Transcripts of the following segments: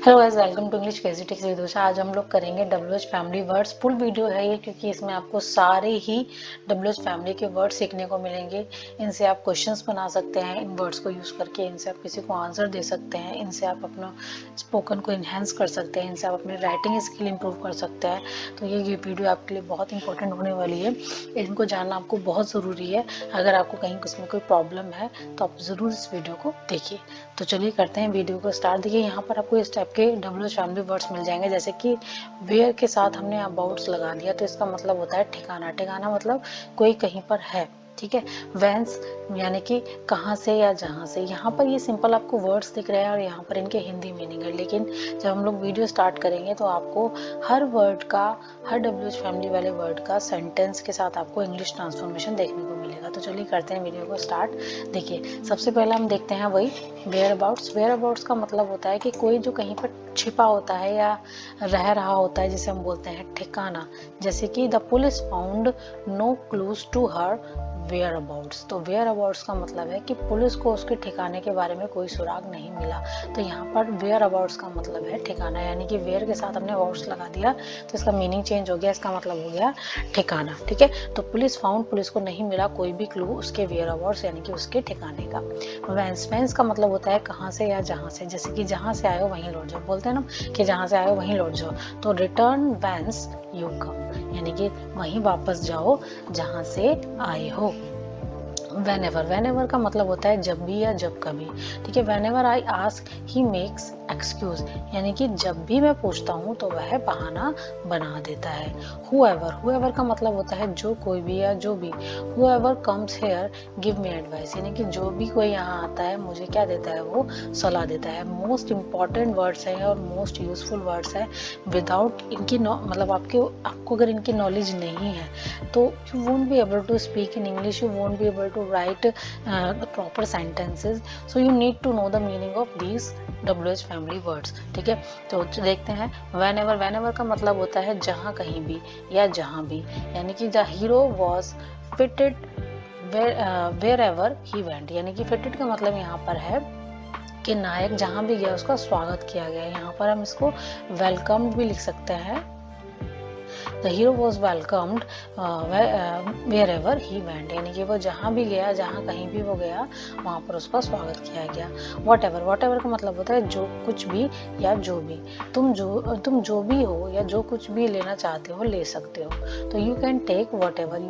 Hello guys, welcome to English crazy tips with Usha. आज हम लोग करेंगे WH family words. Full video है ये, क्योंकि इसमें आपको सारे ही WH फैमिली के वर्ड सीखने को मिलेंगे। इनसे आप क्वेश्चंस बना सकते हैं, इन वर्ड्स को यूज़ करके इनसे आप किसी को आंसर दे सकते हैं, इनसे आप अपना स्पोकन को इन्हेंस कर सकते हैं, इनसे आप अपनी राइटिंग स्किल इंप्रूव कर सकते हैं। तो ये वीडियो आपके लिए बहुत इंपॉर्टेंट होने वाली है। इनको जानना आपको बहुत ज़रूरी है। अगर आपको कहीं उसमें कोई प्रॉब्लम है तो आप ज़रूर इस वीडियो को देखिए। तो चलिए करते हैं वीडियो को स्टार्ट। देखिए यहाँ पर आपको इस टाइप के WH फैमिली वर्ड्स मिल जाएंगे, जैसे कि वेयर के साथ हमने अबाउट्स लगा दिया तो इसका मतलब होता है ठिकाना। ठिकाना मतलब कोई कहीं पर है, ठीक है। वेंस यानी कि कहाँ से या जहाँ से। यहाँ पर ये सिंपल आपको वर्ड्स दिख रहे हैं और यहाँ पर इनके हिंदी मीनिंग है, लेकिन जब हम लोग वीडियो स्टार्ट करेंगे तो आपको हर वर्ड का, हर WH फैमिली वाले वर्ड का सेंटेंस के साथ आपको इंग्लिश ट्रांसफॉर्मेशन देखने को मिलेगा। तो चलिए करते हैं वीडियो को स्टार्ट। देखिए सबसे पहले हम देखते हैं वही वेयर अबाउट्स। वेयर अबाउट्स का मतलब होता है कि कोई जो कहीं पर छिपा होता है या रह रहा होता है, जिसे हम बोलते हैं ठिकाना। जैसे कि the police found no clues to her whereabouts. तो वेयर अबाउट्स का मतलब है कि पुलिस को उसके ठिकाने के बारे में कोई सुराग नहीं मिला। तो यहाँ पर वेयर अबाउट्स का मतलब है ठिकाना, यानी कि वेयर के साथ हमने अबाउट्स लगा दिया तो इसका मीनिंग चेंज हो गया, इसका मतलब हो गया ठिकाना, ठीक है। तो पुलिस फाउंड, पुलिस को नहीं मिला कोई भी क्लू उसके वेयर अबाउट्स यानी कि उसके ठिकाने का। वेंस, वेंस का मतलब होता है कहाँ से या जहाँ से। जैसे कि जहाँ से आए हो वहीं लौट जाओ, बोलते हैं ना कि जहाँ से आए हो वहीं लौट जाओ। तो रिटर्न वेंस यू कम, यानी कि वहीं वापस जाओ जहाँ से आए हो। वेनेवर, वेनेवर का मतलब होता है जब भी या जब कभी, ठीक है। Whenever I ask he makes excuse, यानी कि जब भी मैं पूछता हूँ तो वह बहाना बना देता है। हुएवर, हुएवर का मतलब होता है जो कोई भी या जो भी। Whoever comes here give me advice, यानी कि जो भी कोई यहाँ आता है मुझे क्या देता है, वो सलाह देता है। मोस्ट इंपॉर्टेंट वर्ड्स हैं और मोस्ट यूजफुल वर्ड्स हैं। विदाउट इनकी मतलब आपको अगर इनकी नॉलेज नहीं है तो you won't be able to speak in English, you won't be able to write proper sentences. So you need to know the meaning of these WH family words, ठीक है। तो देखते हैं whenever। whenever का मतलब होता है जहाँ कहीं भी या जहाँ भी, यानी कि the hero was fitted wherever he went, यानी कि fitted का मतलब यहाँ पर है कि नायक जहाँ भी गया उसका स्वागत किया गया। यहाँ पर हम इसको वेलकम्ड भी लिख सकते हैं। The hero was welcomed wherever he went, यानी कि वो जहाँ भी गया, जहाँ कहीं भी वो गया वहाँ पर उसका स्वागत किया गया। Whatever, whatever का मतलब होता है जो कुछ भी या जो भी। तुम जो भी हो या जो कुछ भी लेना चाहते हो ले सकते हो। तो you can take whatever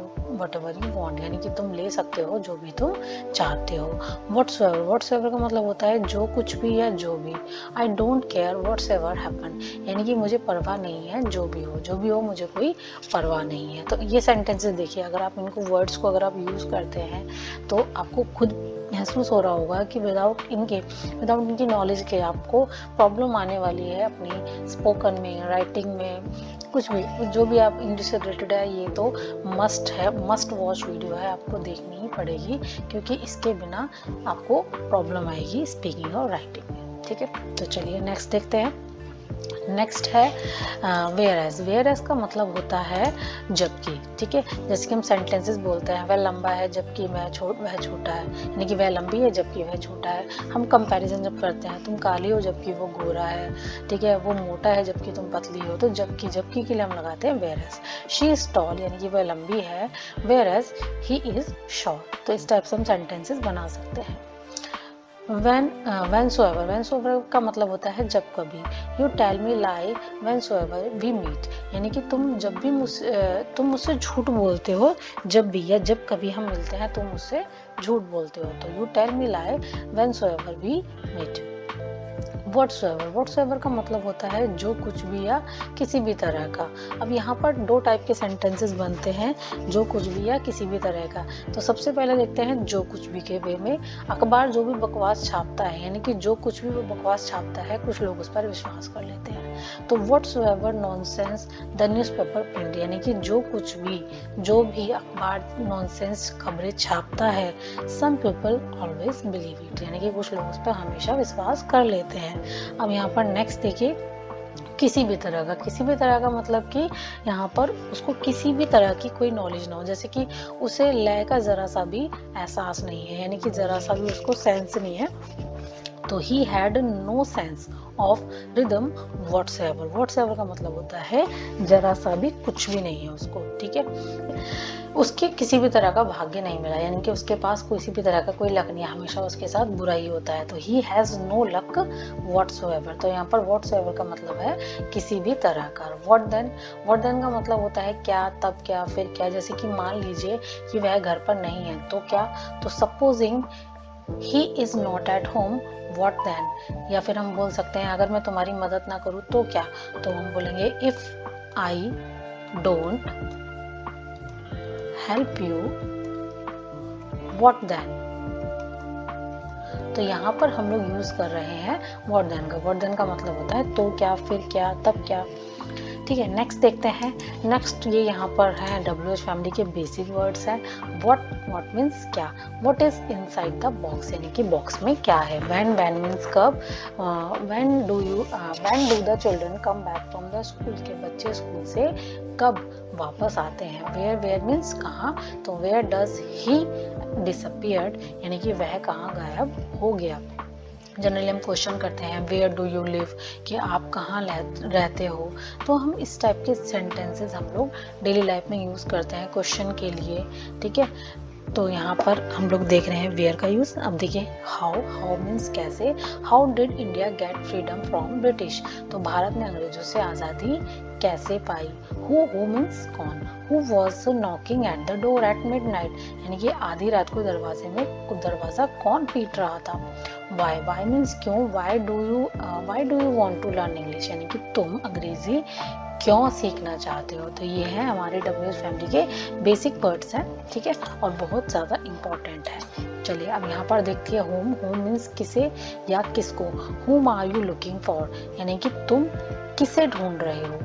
you want, यानी कि तुम ले सकते हो जो भी तुम चाहते हो। Whatsoever, whatsoever का मतलब होता है जो कुछ भी या जो भी। I don't care whatsoever happen, यानी कि मुझे परवाह नहीं है जो भी हो मुझे कोई परवाह नहीं है। तो ये सेंटेंसेस देखिए, अगर आप इनको वर्ड्स को अगर आप यूज़ करते हैं तो आपको खुद महसूस हो रहा होगा कि विदाउट इनकी नॉलेज के आपको प्रॉब्लम आने वाली है अपनी स्पोकन में, राइटिंग में, कुछ भी जो भी आप इंग्लिश से रिलेटेड है। ये तो मस्ट वॉच वीडियो है, आपको देखनी ही पड़ेगी, क्योंकि इसके बिना आपको प्रॉब्लम आएगी स्पीकिंग और राइटिंग में, ठीक है। तो चलिए नेक्स्ट देखते हैं। नेक्स्ट है वेयर एज। वेयर एज का मतलब होता है जबकि, ठीक है। जैसे कि हम सेंटेंसेस बोलते हैं वह लंबा है जबकि वह छोटा है, यानी कि वह लंबी है जबकि वह छोटा है। हम कंपैरिजन जब करते हैं, तुम काली हो जबकि वो गोरा है, ठीक है। वो मोटा है जबकि तुम पतली हो, तो जबकि के लिए हम लगाते हैं whereas. She is tall, यानी कि वह लंबी है, whereas he is short. तो इस टाइप से हम सेंटेंसेस बना सकते हैं। whensoever का मतलब होता है जब कभी। You tell me lie whensoever we meet, यानी कि तुम मुझसे झूठ बोलते हो जब भी या जब कभी हम मिलते हैं तुम मुझसे झूठ बोलते हो। तो you tell me lie whensoever we meet। whatsoever का मतलब होता है जो कुछ भी या किसी भी तरह का। अब यहाँ पर दो टाइप के सेंटेंसेस बनते हैं, जो कुछ भी या किसी भी तरह का। तो सबसे पहले देखते हैं जो कुछ भी के वे में। अखबार जो भी बकवास छापता है, यानी कि जो कुछ भी वो बकवास छापता है कुछ लोग उस पर विश्वास कर लेते हैं। तो whatsoever nonsense the newspaper print, यानी कि जो भी अखबार नॉनसेंस खबरें छापता है, some people always believe it, यानी कि कुछ लोग उस पर हमेशा विश्वास कर लेते हैं। अब यहाँ पर नेक्स्ट देखिए, किसी भी तरह का मतलब कि यहाँ पर उसको किसी भी तरह की कोई नॉलेज ना हो, जैसे कि उसे लय का जरा सा भी एहसास नहीं है, यानी कि जरा सा भी उसको सेंस नहीं है तो he had no sense of rhythm whatsoever. Whatsoever का मतलब होता है जरा सा भी कुछ भी नहीं है उसको, ठीक है। उसके किसी भी तरह का भाग्य नहीं मिला, यानी कि उसके पास किसी भी तरह का कोई लक नहीं है, हमेशा उसके साथ बुरा ही होता है। तो he has no luck whatsoever, तो यहाँ पर व्हाट्सएवर का मतलब है किसी भी तरह का। व्हाट देन, व्हाट देन का मतलब होता है क्या, तब क्या, फिर क्या। जैसे कि मान लीजिए कि वह घर पर नहीं है तो क्या, तो supposing he is not at home, what then. या फिर हम बोल सकते हैं अगर मैं तुम्हारी मदद ना करूँ तो क्या, तो हम बोलेंगे if I don't help you what then. तो यहाँ पर हम लोग यूज कर रहे हैं व्हाट देन का। व्हाट देन का मतलब होता है तो क्या, फिर क्या, तब क्या, ठीक है। नेक्स्ट देखते हैं। नेक्स्ट ये यहाँ पर है WH फैमिली के बेसिक वर्ड्स हैं। व्हाट मीन्स क्या, what is inside the box, यानी कि बॉक्स में क्या है। व्हेन मीन्स कब, when do the children come back from the school, के बच्चे स्कूल से कब वापस आते हैं। वेयर मीन्स कहाँ, तो वेयर डज ही डिसअपियर्ड, यानी कि वह कहाँ गायब हो गया। जनरली हम क्वेश्चन करते हैं वेयर डू यू लिव, कि आप कहाँ रहते हो। तो हम इस टाइप के सेंटेंसेस हम लोग डेली लाइफ में यूज़ करते हैं क्वेश्चन के लिए, ठीक है। तो यहाँ पर हम लोग देख रहे हैं वेयर का यूज। अब देखिए हाउ मीन्स कैसे। How did India get freedom from British, तो भारत ने अंग्रेजों से आज़ादी कैसे पाई। हु मीन्स कौन। Who was knocking at the door eight midnight, यानी कि आधी रात को दरवाजा कौन पीट रहा था। वाई मीन्स क्यों। Why do you want to learn English, यानी कि तुम अंग्रेजी क्यों सीखना चाहते हो। तो ये है हमारे WH फैमिली के बेसिक वर्ड्स हैं, ठीक है, और बहुत ज़्यादा इम्पोर्टेंट है। चलिए अब यहाँ पर देखते हैं होम मीन्स किसे या किसको। हुम आर यू लुकिंग फॉर, यानी कि तुम किसे ढूंढ रहे हो।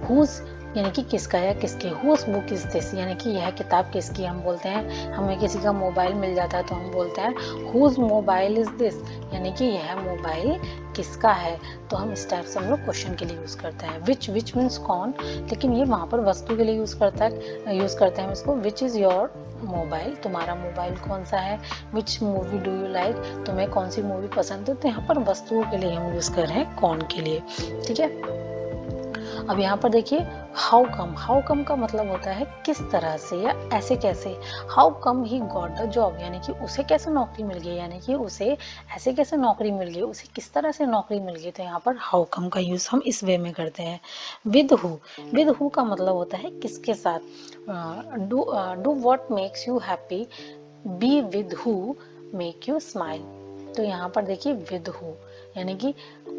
हुज यानी कि किसका या किसके। हुज बुक इज दिस, यानी कि यह किताब किसकी। हम बोलते हैं हमें किसी का मोबाइल मिल जाता है तो हम बोलते हैं हुज मोबाइल इज दिस, यानी कि यह मोबाइल किसका है। तो हम इस टाइप से हम लोग क्वेश्चन के लिए यूज करते हैं। विच मीन्स कौन, लेकिन ये वहाँ पर वस्तु के लिए यूज करते हैं इसको। विच इज योर मोबाइल, तुम्हारा मोबाइल कौन सा है। Which movie do you like, तुम्हें कौन सी मूवी पसंद है। तो यहाँ पर वस्तुओं के लिए हम यूज कर रहे हैं कौन के लिए, ठीक है। अब यहाँ पर देखिए हाउ कम का मतलब होता है किस तरह से या ऐसे कैसे। How come he got the job, यानी कि उसे कैसे नौकरी मिल गई, यानी कि उसे ऐसे कैसे नौकरी मिल गई, उसे किस तरह से नौकरी मिल गई। तो यहाँ पर हाउ कम का यूज हम इस वे में करते हैं। विद हु का मतलब होता है किसके साथ। Do what makes you happy, be with who make you smile. तो यहाँ पर देखिए विद हु यानी कि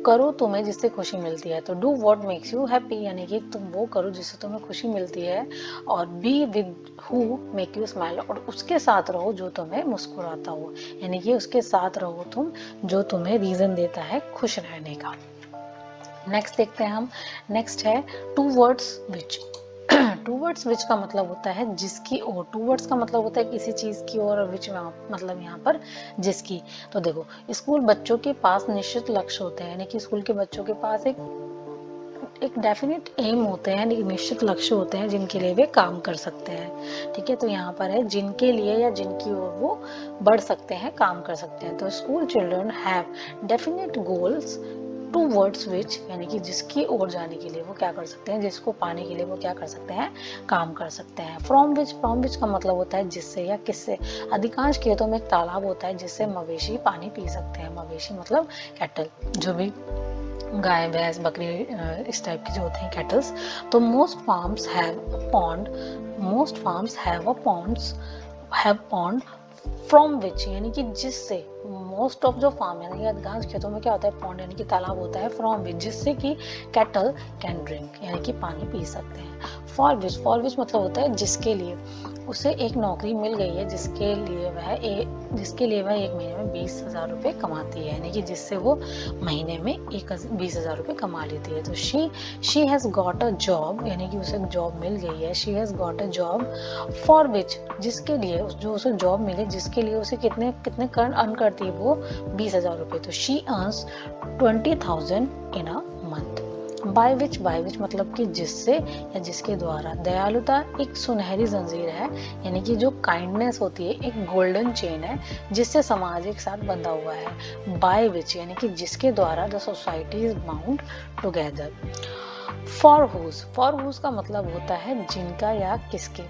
करो तुम्हें जिससे खुशी मिलती है। तो do what makes you happy, यानी कि तुम वो करो जिससे तुम्हें खुशी मिलती है। और be with who make you smile, और उसके साथ रहो जो तुम्हें मुस्कुराता हो, यानी कि उसके साथ रहो तुम जो तुम्हें रीजन देता है खुश रहने का। नेक्स्ट देखते हैं हम। नेक्स्ट है टू वर्ड्स विच। टूवर्ड्स विच का मतलब होता है जिसकी ओर। टूवर्ड्स का मतलब होता है किसी चीज की ओर, और विच मतलब यहाँ पर जिसकी। तो देखो स्कूल बच्चों के पास निश्चित लक्ष्य होते हैं, यानी कि स्कूल के बच्चों के पास एक डेफिनेट एम होते हैं, एक निश्चित लक्ष्य होते हैं जिनके लिए वे काम कर सकते हैं, ठीक है। तो यहाँ पर है जिनके लिए या जिनकी ओर वो बढ़ सकते हैं, काम कर सकते हैं। तो school children have definite goals towards which, यानी कि जिसकी ओर जाने के लिए वो क्या कर सकते हैं, जिसको पाने के लिए वो क्या कर सकते हैं, काम कर सकते हैं। फ्रॉम विच का मतलब होता है जिससे या किससे। अधिकांश खेतों में एक तालाब होता है जिससे मवेशी पानी पी सकते हैं। मवेशी मतलब कैटल, जो भी गाय भैंस बकरी इस टाइप के जो होते हैं कैटल्स। तो most farms have a pond from which, यानी कि जिससे। मोस्ट ऑफ जो फार्म यानी कि अधिकांश खेतों में क्या होता है, पॉन्ड यानी कि तालाब होता है। फ्रॉम विच जिससे कि कैटल कैन ड्रिंक, यानी कि पानी पी सकते हैं। फॉर विच मतलब होता है जिसके लिए। उसे एक नौकरी मिल गई है जिसके लिए वह एक महीने में 20,000 रुपये कमाती है, यानी कि जिससे वो महीने में 20,000 रुपये कमा लेती है। तो she has got a job, यानी कि उसे जॉब मिल गई है। She has got a job for which, जिसके लिए, जो उसे जॉब मिले जिसके लिए उसे कितने अर्न करती है वो 20,000 रुपये। तो she earns 20,000 in a month, by which मतलब कि जिससे या जिसके द्वारा। दयालुता एक सुनहरी जंजीर है, यानी कि जो काइंडनेस होती है एक गोल्डन चेन है जिससे समाज एक साथ बंधा हुआ है। बाय विच यानी कि जिसके द्वारा the society is bound together. For whose का मतलब होता है जिनका या किसके,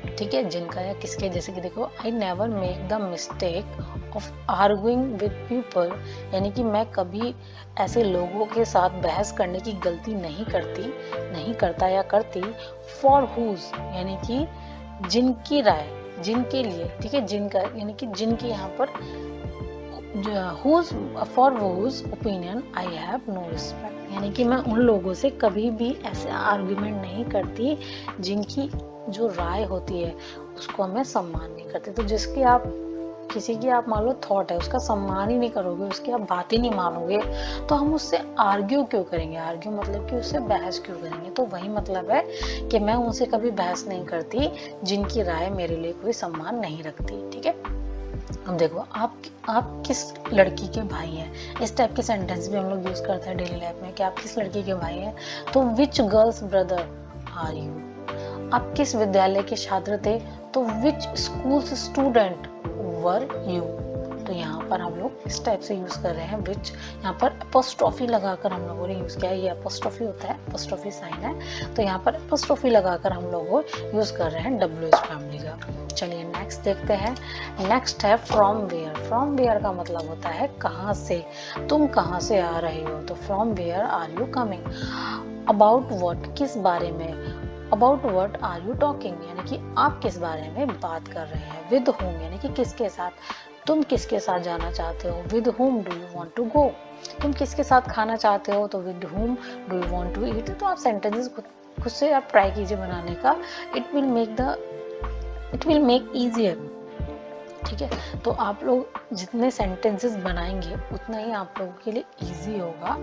ठीक है, जिनका या किसके। जैसे कि देखो, I never make the mistake of arguing with people, यानी कि मैं कभी ऐसे लोगों के साथ बहस करने की गलती नहीं करता या करती। फॉर हुज यानी कि जिनकी राय, जिनके लिए, ठीक है, जिनका यानी कि जिनकी यहाँ पर for whose opinion I have no respect, यानी कि मैं उन लोगों से कभी भी ऐसे आर्ग्यूमेंट नहीं करती जिनकी जो राय होती है उसको मैं सम्मान नहीं करती। तो जिसकी आप किसी की आप मान लो थॉट है उसका सम्मान ही नहीं करोगे, उसकी आप बात ही नहीं मानोगे, तो हम उससे आर्ग्यू क्यों करेंगे। आर्ग्यू मतलब कि उससे बहस क्यों करेंगे। तो वही मतलब है कि मैं उनसे कभी बहस नहीं करती जिनकी राय मेरे लिए कोई सम्मान नहीं रखती, ठीक है। अब देखो, आप किस लड़की के भाई हैं, इस टाइप के सेंटेंस भी हम लोग यूज करते हैं डेली लाइफ में कि आप किस लड़की के भाई हैं। तो विच गर्ल्स ब्रदर आर यू। आप किस विद्यालय के छात्र थे, तो which school student were you. तो यहाँ पर हम लोग इस टाइप से यूज कर रहे हैं विच, यहाँ पर एपोस्ट्रोफी लगाकर हम लोगों ने यूज किया है। ये एपोस्ट्रोफी होता है, एपोस्ट्रोफी साइन है, तो यहाँ पर एपोस्ट्रोफी लगाकर हम लोग यूज कर रहे हैं डब्ल्यूएच फैमिली का। चलिए नेक्स्ट देखते हैं। नेक्स्ट है फ्रॉम वेयर। फ्रॉम वेयर का मतलब होता है कहाँ से, तुम कहाँ से आ रहे हो। तो from where are you coming. About what किस बारे में, about what are you talking यानी कि आप किस बारे में बात कर रहे हैं। विद होम यानी कि किसके साथ, तुम किसके साथ जाना चाहते हो। With whom do you want to go. तुम किसके साथ खाना चाहते हो, तो with whom do you want to eat. तो आप सेंटेंसेस खुद से आप ट्राई कीजिए बनाने का। इट विल मेक ईजियर, ठीक है। तो आप लोग जितने सेंटेंसेस बनाएंगे उतना ही आप लोगों के लिए इजी होगा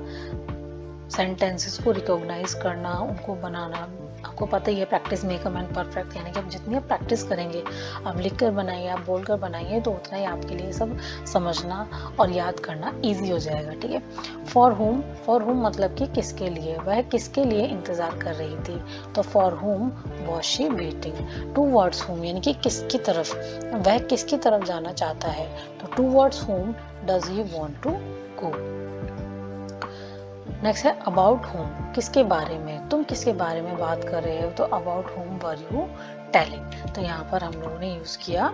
सेंटेंसेस को रिकॉग्नाइज करना, उनको बनाना। आपको पता ही है practice make a man perfect, यानी कि आप जितनी आप प्रैक्टिस करेंगे, आप लिख कर बनाइए, आप बोल कर बनाइए, तो उतना ही आपके लिए सब समझना और याद करना इजी हो जाएगा, ठीक है। फॉर होम मतलब कि किसके लिए, वह किसके लिए इंतजार कर रही थी। तो for home was she waiting. Towards home यानी कि किसकी तरफ, वह किसकी तरफ जाना चाहता है। तो towards whom does he want to go. Next है अबाउट होम, किसके बारे में, तुम किसके बारे में बात कर रहे हो। तो about home were you telling. तो यहाँ पर हम लोगों ने यूज किया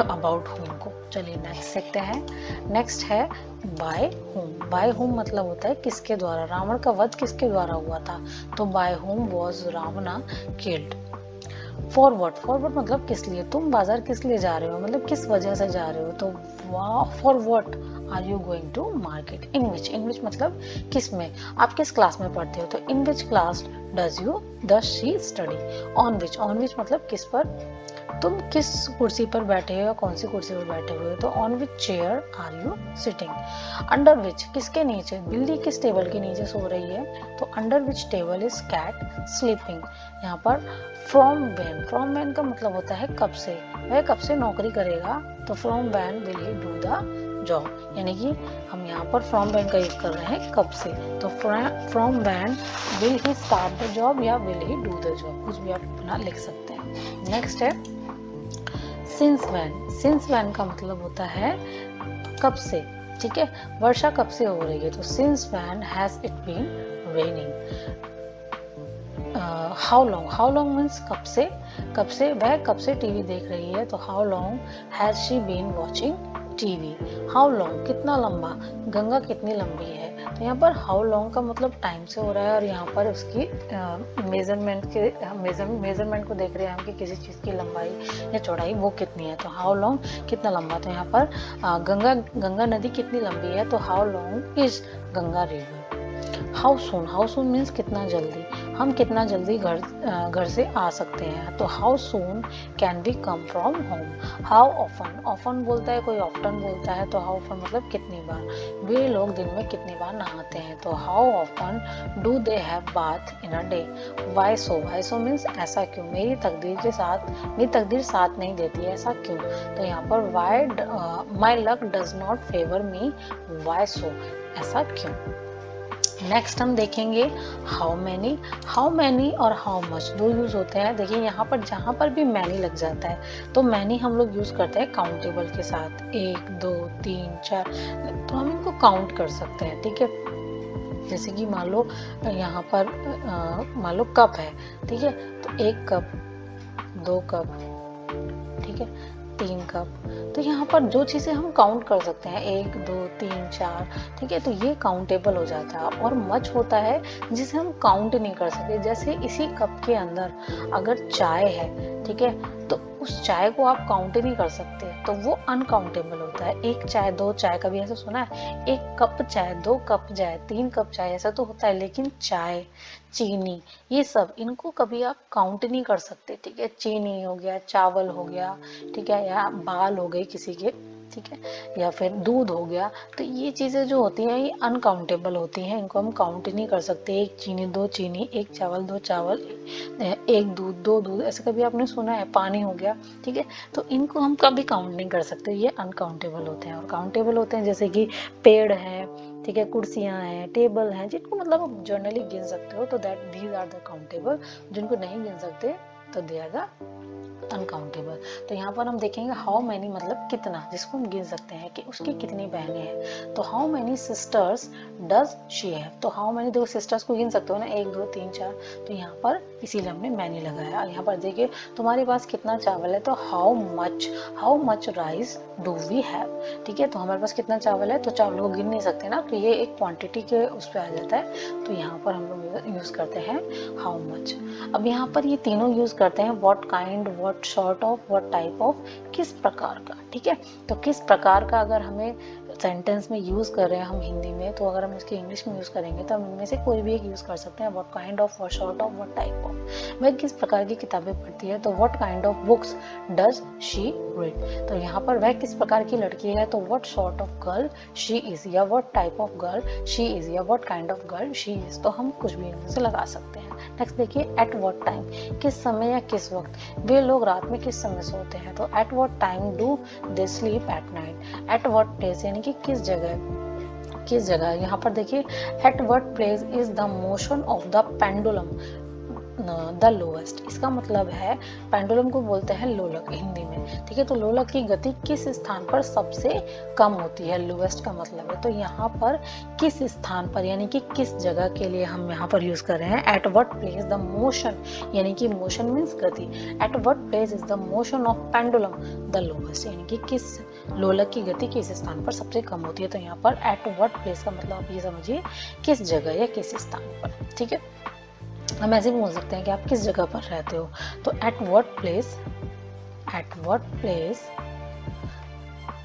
अबाउट होम को। चलिए नेक्स्ट देखते हैं। नेक्स्ट है बाय होम। बाय होम मतलब होता है किसके द्वारा। रावण का वध किसके द्वारा हुआ था। तो by whom was Ravana killed. For what मतलब किस लिए, तुम बाजार किस लिए जा रहे हो, मतलब किस वजह से जा रहे हो। तो for what are you going to market. In which मतलब किस में, आप किस क्लास में पढ़ते हो। तो in which class does she study. On which मतलब किस पर, तुम किस कुर्सी पर बैठे हो या कौन सी कुर्सी पर बैठे हुए हो। तो on which chair are you sitting. Under which किसके नीचे, बिल्ली किस टेबल के नीचे सो रही है। तो under which table is cat sleeping. यहाँ पर फ्रॉम व्हेन का मतलब होता है कब से, वह कब से नौकरी करेगा। तो from when will he do the job, यानी कि हम यहाँ पर फ्रॉम व्हेन का यूज कर रहे हैं कब से। तो from when will he start the job या will he do the job, कुछ भी आप अपना लिख सकते हैं। नेक्स्ट है सिंस व्हेन का मतलब होता है कब से, ठीक है। वर्षा कब से हो रही है। तो since when has it been raining. How long means कब से वह कब से टीवी देख रही है। तो how long has she been watching TV. How long कितना लंबा, गंगा कितनी लंबी है। तो यहाँ पर हाउ लॉन्ग का मतलब टाइम से हो रहा है और यहाँ पर उसकी मेजरमेंट को देख रहे हैं हम कि किसी चीज़ की लंबाई या चौड़ाई वो कितनी है। तो हाउ लॉन्ग कितना लंबा। तो यहाँ पर गंगा नदी कितनी लंबी है। तो how long is Ganga river. How soon means कितना जल्दी, हम कितना जल्दी घर से आ सकते हैं। तो how soon can we come from home. How often बोलता है कोई, ऑफ्टन बोलता है। तो हाउ ऑफन मतलब कितनी बार, वे लोग दिन में कितनी बार नहाते हैं। तो how often do they have bath in a day. Why so means ऐसा क्यों, मेरी तकदीर साथ नहीं देती है, ऐसा क्यों। तो यहाँ पर why my luck does not favour me, why so ऐसा क्यों। नेक्स्ट हम देखेंगे हाउ मैनी और हाउ मच, दो यूज होते हैं। देखिए यहाँ पर जहाँ पर भी मैनी लग जाता है तो मैनी हम लोग यूज करते हैं काउंटेबल के साथ, 1 2 3 4, तो हम इनको काउंट कर सकते हैं, ठीक है। जैसे कि मान लो यहाँ पर मान लो कप है, ठीक है, तो 1 कप, 2 कप, ठीक है, 3 कप। तो यहाँ पर जो चीज़ें हम काउंट कर सकते हैं 1 2 3 4, ठीक है, तो ये काउंटेबल हो जाता है। और मच होता है जिसे हम काउंट नहीं कर सकते। जैसे इसी कप के अंदर अगर चाय है, ठीक है, तो उस चाय को आप काउंट नहीं कर सकते, तो वो अनकाउंटेबल होता है। 1 चाय 2 चाय, कभी ऐसा सुना है 1 कप चाय 2 कप चाय 3 कप चाय, ऐसा तो होता है। लेकिन चाय, चीनी, ये सब इनको कभी आप काउंट नहीं कर सकते, ठीक है। चीनी हो गया, चावल हो गया, ठीक है, या बाल हो गए किसी के, ठीक है, या फिर दूध हो गया। तो ये चीज़ें जो होती हैं ये अनकाउंटेबल होती हैं, इनको हम काउंट नहीं कर सकते। 1 चीनी 2 चीनी, 1 चावल 2 चावल, 1 दूध 2 दूध, ऐसे कभी आपने सुना है। पानी हो गया, ठीक है, तो इनको हम कभी काउंट नहीं कर सकते, ये अनकाउंटेबल होते हैं। और काउंटेबल होते हैं जैसे कि पेड़ हैं, ठीक है, कुर्सियां हैं, टेबल हैं, जिनको मतलब आप जनरली गिन सकते हो, तो that these are the countable. जिनको नहीं गिन सकते तो दे आर द अनकाउंटेबल। तो यहाँ पर हम देखेंगे हाउ मैनी मतलब कितना, जिसको हम गिन सकते हैं कि उसकी कितनी बहनें हैं। तो how many sisters does she have, तो हाउ मैनी, देखो सिस्टर्स को गिन सकते हो ना, 1 2 3 4, तो यहाँ पर इसीलिए हमने मैनी लगाया। यहाँ पर देखिए तुम्हारे पास कितना चावल है, तो how much rice do we have, ठीक है, तो हमारे पास कितना चावल है, तो चावल को गिन नहीं सकते ना, तो ये एक क्वांटिटी के उस पर आ जाता है। तो यहाँ पर हम लोग यूज करते हैं हाउ मच। अब यहाँ पर ये तीनों यूज करते हैं, what kind, what sort of, what type of, किस प्रकार का, ठीक है। तो किस प्रकार का अगर हमें सेंटेंस में यूज कर रहे हैं हम हिंदी में, तो अगर हम इसके इंग्लिश में यूज करेंगे तो हम इनमें से कोई भी एक यूज कर सकते हैं। What kind of, what sort of, what type of, वह किस प्रकार की किताबें पढ़ती है, तो what kind of books does she read. तो यहाँ पर वह किस प्रकार की लड़की है, तो what sort of girl she is, या what type of girl she is, या what kind of girl she is. तो हम कुछ भी इनमें से लगा सकते हैं। नेक्स्ट देखिए एट व्हाट टाइम, किस समय या किस वक्त, वे लोग रात में किस समय सोते हैं, तो at what time do they sleep at night. At what place यानी कि किस जगह। यहाँ पर देखिए at what place is the motion of the pendulum the lowest, इसका मतलब है पेंडुलम को बोलते हैं लोलक हिंदी में, ठीक है। तो लोलक की गति किस स्थान पर सबसे कम होती है, लोएस्ट का मतलब है। तो यहाँ पर किस स्थान पर यानी कि किस जगह के लिए हम यहाँ पर यूज कर रहे हैं at what place the motion, यानी कि मोशन मीन्स गति। At what place is the motion of pendulum the lowest, यानी कि किस लोलक की गति किस स्थान पर सबसे कम होती है। तो यहाँ पर एट व्हाट प्लेस का मतलब आप ये समझिए किस जगह या किस स्थान पर, ठीक है। हम ऐसे भी बोल सकते हैं कि आप किस जगह पर रहते हो, तो एट व्हाट प्लेस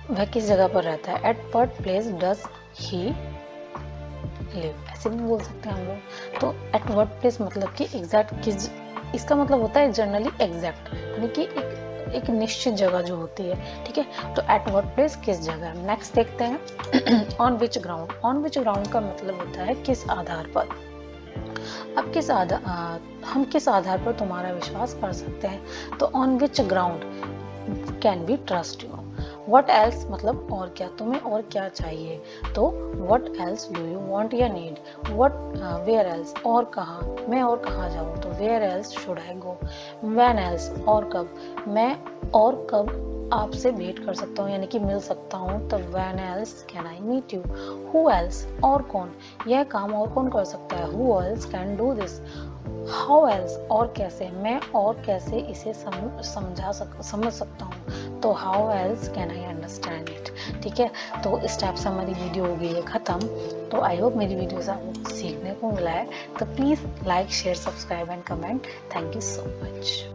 वह किस जगह पर रहता है, at what place does he live, ऐसे भी बोल सकते हैं हम लोग। तो एट व्हाट प्लेस मतलब कि एग्जैक्ट किस, इसका मतलब होता है जनरली एग्जैक्ट, यानी कि एक निश्चित जगह जो होती है, ठीक है। तो एट व्हाट प्लेस किस जगह। नेक्स्ट देखते हैं on which ground. On which ground का मतलब होता है किस आधार पर। अब हम किस आधार पर तुम्हारा विश्वास कर सकते हैं, तो on which ground can we trust you. What else मतलब और क्या, तुम्हें और क्या चाहिए, तो what else do you want या नीड। व्हाट वेयर एल्स और कहाँ, मैं और कहाँ जाऊँ, तो where else should I go. When else और कब, मैं और कब आपसे भेंट कर सकता हूँ यानी कि मिल सकता हूँ, तो when else can I meet you. Who else और कौन, यह काम और कौन कर सकता है, who else can do this. How else और कैसे, मैं और कैसे इसे समझ सकता हूँ, तो how else can I understand it, ठीक है। तो इस टाइप से हमारी वीडियो हो गई है खत्म। तो आई होप मेरी वीडियो से आपको सीखने को मिला है। तो please like share subscribe and comment. Thank you so much.